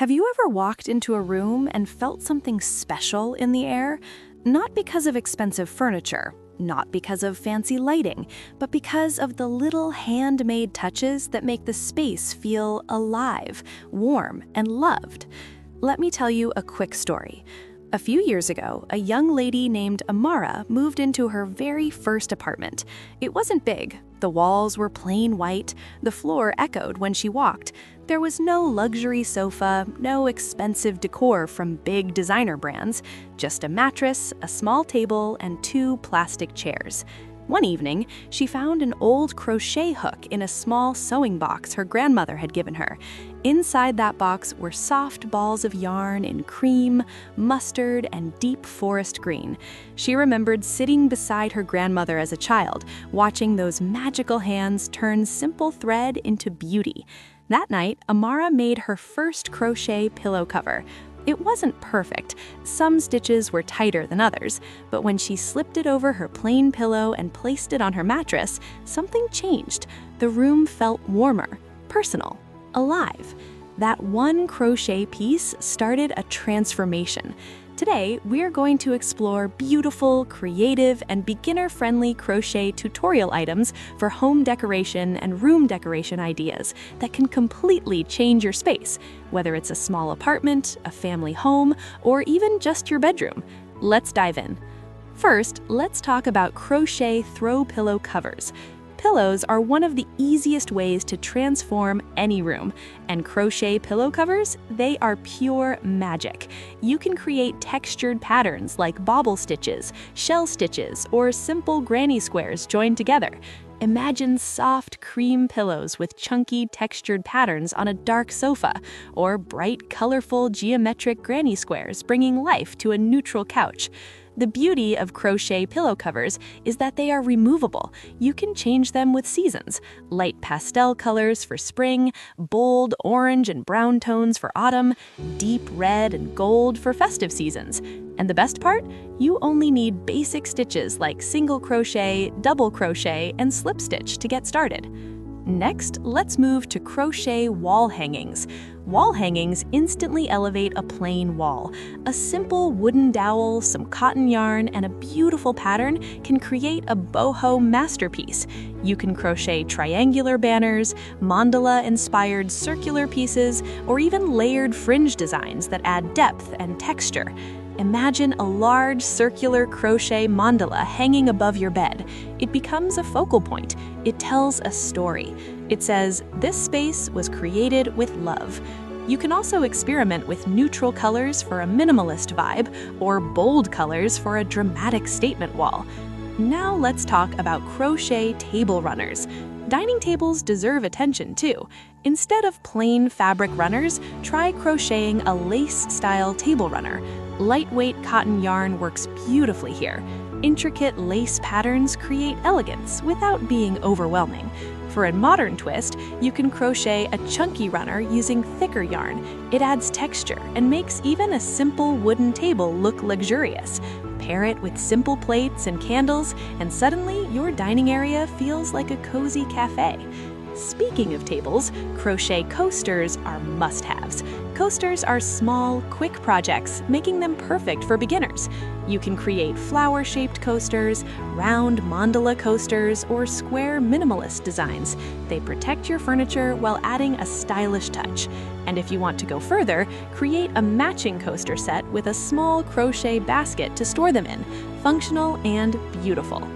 Have you ever walked into a room and felt something special in the air? Not because of expensive furniture, not because of fancy lighting, but because of the little handmade touches that make the space feel alive, warm, and loved. Let me tell you a quick story. A few years ago, a young lady named Amara moved into her very first apartment. It wasn't big. The walls were plain white. The floor echoed when she walked. There was no luxury sofa, no expensive decor from big designer brands, just a mattress, a small table, and 2 plastic chairs. One evening, she found an old crochet hook in a small sewing box her grandmother had given her. Inside that box were soft balls of yarn in cream, mustard, and deep forest green. She remembered sitting beside her grandmother as a child, watching those magical hands turn simple thread into beauty. That night, Amara made her first crochet pillow cover. It wasn't perfect. Some stitches were tighter than others, but when she slipped it over her plain pillow and placed it on her mattress, something changed. The room felt warmer, personal, alive. That one crochet piece started a transformation. Today, we're going to explore beautiful, creative, and beginner-friendly crochet tutorial items for home decoration and room decoration ideas that can completely change your space, whether it's a small apartment, a family home, or even just your bedroom. Let's dive in. First, let's talk about crochet throw pillow covers. Pillows are one of the easiest ways to transform any room, and crochet pillow covers, they are pure magic. You can create textured patterns like bobble stitches, shell stitches, or simple granny squares joined together. Imagine soft cream pillows with chunky textured patterns on a dark sofa, or bright, colorful geometric granny squares bringing life to a neutral couch. The beauty of crochet pillow covers is that they are removable. You can change them with seasons. Light pastel colors for spring, bold orange and brown tones for autumn, deep red and gold for festive seasons. And the best part? You only need basic stitches like single crochet, double crochet, and slip stitch to get started. Next, let's move to crochet wall hangings. Wall hangings instantly elevate a plain wall. A simple wooden dowel, some cotton yarn, and a beautiful pattern can create a boho masterpiece. You can crochet triangular banners, mandala-inspired circular pieces, or even layered fringe designs that add depth and texture. Imagine a large circular crochet mandala hanging above your bed. It becomes a focal point. It tells a story. It says, "This space was created with love." You can also experiment with neutral colors for a minimalist vibe or bold colors for a dramatic statement wall. Now let's talk about crochet table runners. Dining tables deserve attention too. Instead of plain fabric runners, try crocheting a lace-style table runner. Lightweight cotton yarn works beautifully here. Intricate lace patterns create elegance without being overwhelming. For a modern twist, you can crochet a chunky runner using thicker yarn. It adds texture and makes even a simple wooden table look luxurious. Pair it with simple plates and candles, and suddenly your dining area feels like a cozy cafe. Speaking of tables, crochet coasters are must-haves. Coasters are small, quick projects, making them perfect for beginners. You can create flower-shaped coasters, round mandala coasters, or square minimalist designs. They protect your furniture while adding a stylish touch. And if you want to go further, create a matching coaster set with a small crochet basket to store them in. Functional and beautiful.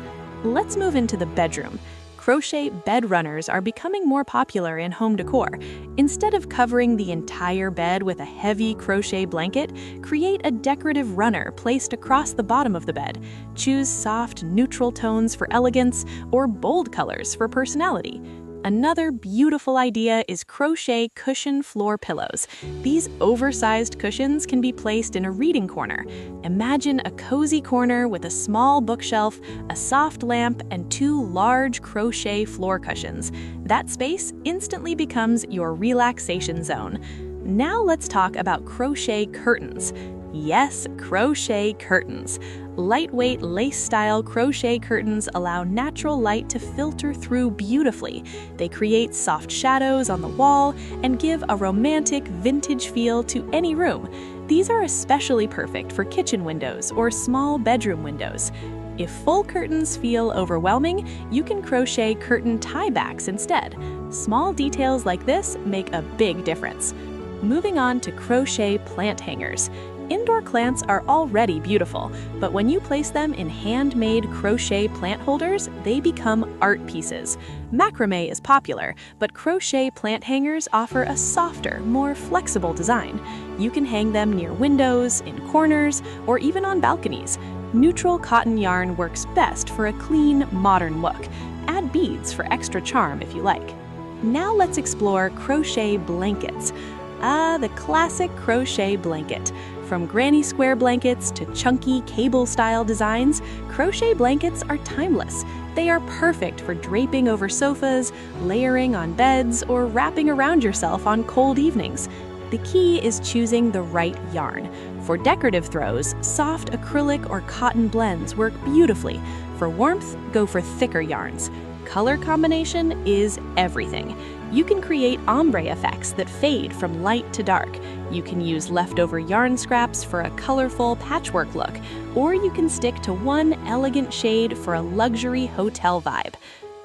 Let's move into the bedroom. Crochet bed runners are becoming more popular in home decor. Instead of covering the entire bed with a heavy crochet blanket, create a decorative runner placed across the bottom of the bed. Choose soft, neutral tones for elegance or bold colors for personality. Another beautiful idea is crochet cushion floor pillows. These oversized cushions can be placed in a reading corner. Imagine a cozy corner with a small bookshelf, a soft lamp, and 2 large crochet floor cushions. That space instantly becomes your relaxation zone. Now let's talk about crochet curtains. Yes, crochet curtains. Lightweight lace-style crochet curtains allow natural light to filter through beautifully. They create soft shadows on the wall and give a romantic, vintage feel to any room. These are especially perfect for kitchen windows or small bedroom windows. If full curtains feel overwhelming, you can crochet curtain tiebacks instead. Small details like this make a big difference. Moving on to crochet plant hangers. Indoor plants are already beautiful, but when you place them in handmade crochet plant holders, they become art pieces. Macrame is popular, but crochet plant hangers offer a softer, more flexible design. You can hang them near windows, in corners, or even on balconies. Neutral cotton yarn works best for a clean, modern look. Add beads for extra charm if you like. Now let's explore crochet blankets. The classic crochet blanket. From granny square blankets to chunky cable-style designs, crochet blankets are timeless. They are perfect for draping over sofas, layering on beds, or wrapping around yourself on cold evenings. The key is choosing the right yarn. For decorative throws, soft acrylic or cotton blends work beautifully. For warmth, go for thicker yarns. Color combination is everything. You can create ombre effects that fade from light to dark. You can use leftover yarn scraps for a colorful patchwork look, or you can stick to one elegant shade for a luxury hotel vibe.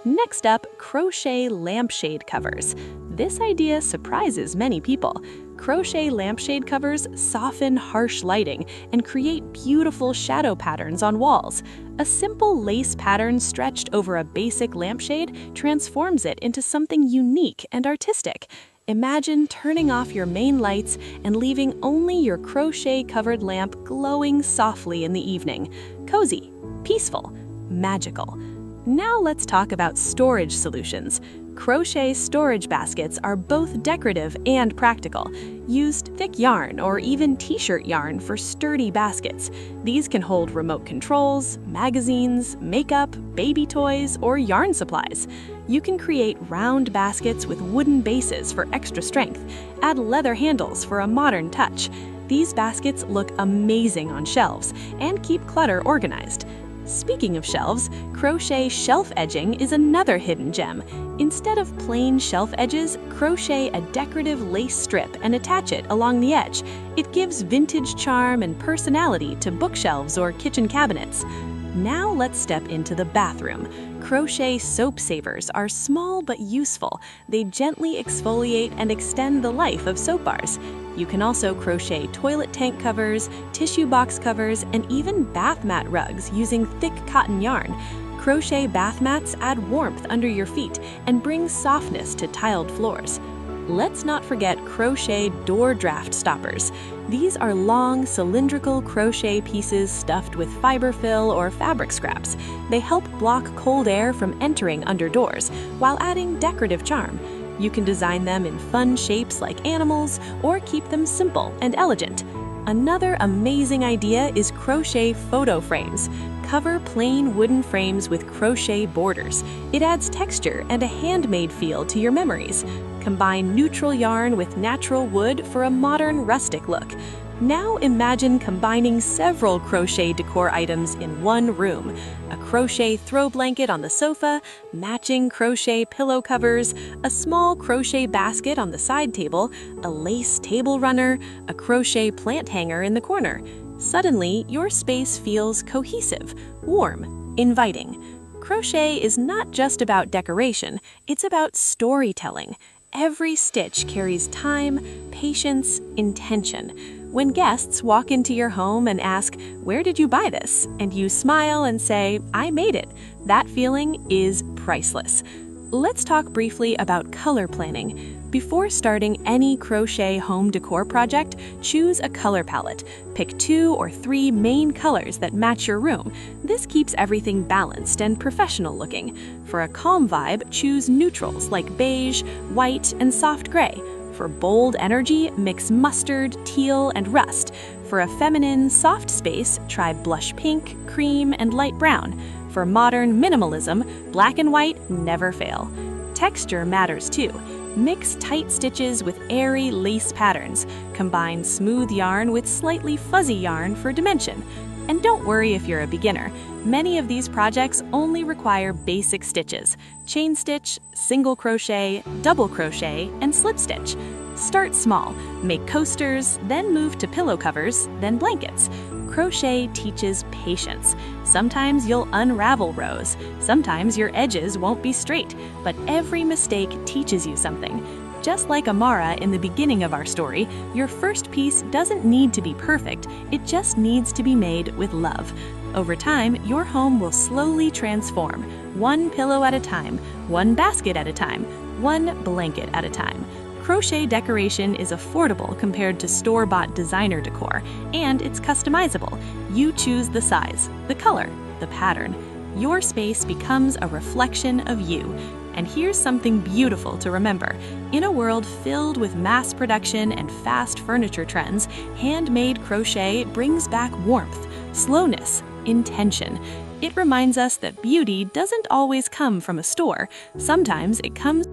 Next up, crochet lampshade covers. This idea surprises many people. Crochet lampshade covers soften harsh lighting and create beautiful shadow patterns on walls. A simple lace pattern stretched over a basic lampshade transforms it into something unique and artistic. Imagine turning off your main lights and leaving only your crochet-covered lamp glowing softly in the evening. Cozy, peaceful, magical. Now let's talk about storage solutions. Crochet storage baskets are both decorative and practical. Use thick yarn or even t-shirt yarn for sturdy baskets. These can hold remote controls, magazines, makeup, baby toys, or yarn supplies. You can create round baskets with wooden bases for extra strength. Add leather handles for a modern touch. These baskets look amazing on shelves and keep clutter organized. Speaking of shelves, crochet shelf edging is another hidden gem. Instead of plain shelf edges, crochet a decorative lace strip and attach it along the edge. It gives vintage charm and personality to bookshelves or kitchen cabinets. Now let's step into the bathroom. Crochet soap savers are small but useful. They gently exfoliate and extend the life of soap bars. You can also crochet toilet tank covers, tissue box covers, and even bath mat rugs using thick cotton yarn. Crochet bath mats add warmth under your feet and bring softness to tiled floors. Let's not forget crochet door draft stoppers. These are long, cylindrical crochet pieces stuffed with fiber fill or fabric scraps. They help block cold air from entering under doors while adding decorative charm. You can design them in fun shapes like animals or keep them simple and elegant. Another amazing idea is crochet photo frames. Cover plain wooden frames with crochet borders. It adds texture and a handmade feel to your memories. Combine neutral yarn with natural wood for a modern rustic look. Now imagine combining several crochet decor items in one room. A crochet throw blanket on the sofa, matching crochet pillow covers, a small crochet basket on the side table, a lace table runner, a crochet plant hanger in the corner. Suddenly, your space feels cohesive, warm, inviting. Crochet is not just about decoration, it's about storytelling. Every stitch carries time, patience, intention. When guests walk into your home and ask, "Where did you buy this?" and you smile and say, "I made it," that feeling is priceless. Let's talk briefly about color planning. Before starting any crochet home decor project, choose a color palette. Pick 2 or 3 main colors that match your room. This keeps everything balanced and professional looking. For a calm vibe, choose neutrals like beige, white, and soft gray. For bold energy, mix mustard, teal, and rust. For a feminine, soft space, try blush pink, cream, and light brown. For modern minimalism, black and white never fail. Texture matters too. Mix tight stitches with airy lace patterns. Combine smooth yarn with slightly fuzzy yarn for dimension. And don't worry if you're a beginner. Many of these projects only require basic stitches: chain stitch, single crochet, double crochet, and slip stitch. Start small, make coasters, then move to pillow covers, then blankets. Crochet teaches patience. Sometimes you'll unravel rows, sometimes your edges won't be straight, but every mistake teaches you something. Just like Amara in the beginning of our story, your first piece doesn't need to be perfect, it just needs to be made with love. Over time, your home will slowly transform, one pillow at a time, one basket at a time, one blanket at a time. Crochet decoration is affordable compared to store-bought designer decor, and it's customizable. You choose the size, the color, the pattern. Your space becomes a reflection of you. And here's something beautiful to remember. In a world filled with mass production and fast furniture trends, handmade crochet brings back warmth, slowness, intention. It reminds us that beauty doesn't always come from a store. Sometimes it comes